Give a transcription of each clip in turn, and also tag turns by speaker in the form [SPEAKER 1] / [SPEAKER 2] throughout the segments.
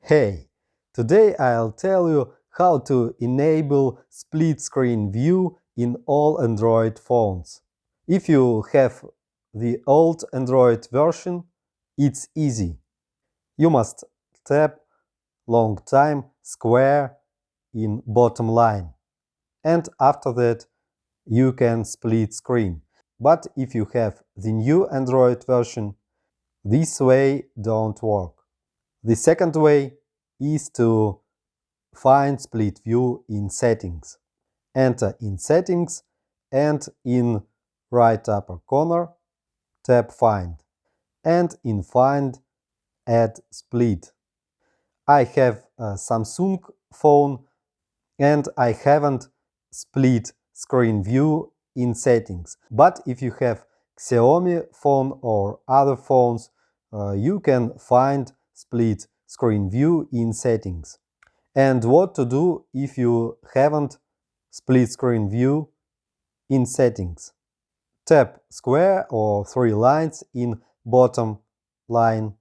[SPEAKER 1] Hey, today I'll tell you how to enable split screen view in all Android phones. If you have the old Android version, it's easy. You must tap long time square in bottom line, and after that you can split screen. But if you have the new Android version, this way don't work. The second way is to find split view in settings. Enter in settings and in right upper corner tap find, and in find add split. I have a Samsung phone and I haven't split screen view in settings. But if you have Xiaomi phone or other phones, you can find split screen view in settings. And what to do if you haven't split screen view in settings. Tap square or three lines in bottom line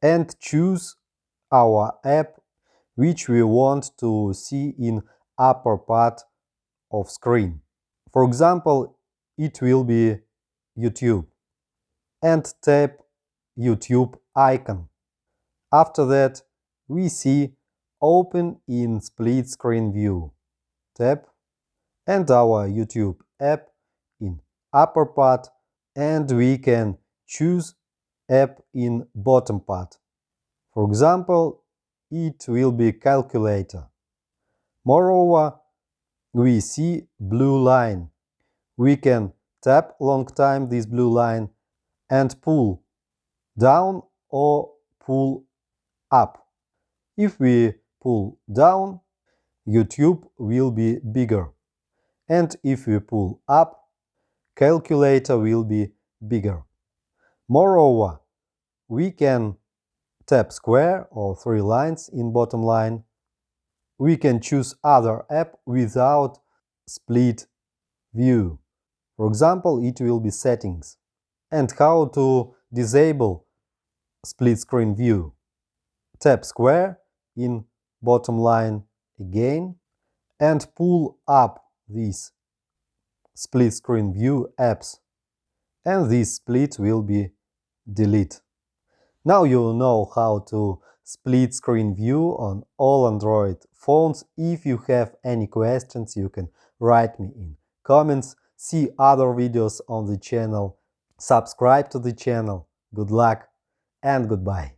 [SPEAKER 1] and choose our app which we want to see in upper part of screen. For example, it will be YouTube, and tap YouTube icon. After that, we see Open in split screen view. Tap, and our YouTube app in upper part, and we can choose app in bottom part. For example, it will be calculator. Moreover, we see blue line. We can tap long time this blue line and pull down or pull up. If we pull down, YouTube will be bigger, and if we pull up, calculator will be bigger. Moreover, we can tap square or three lines in bottom line. We can choose other app without split view. For example, it will be settings. And how to disable split screen view. Tap square in bottom line again and pull up these split screen view apps, and this split will be deleted. Now you know how to split screen view on all Android phones. If you have any questions, you can write me in comments. See other videos on the channel. Subscribe to the channel. Good luck and goodbye.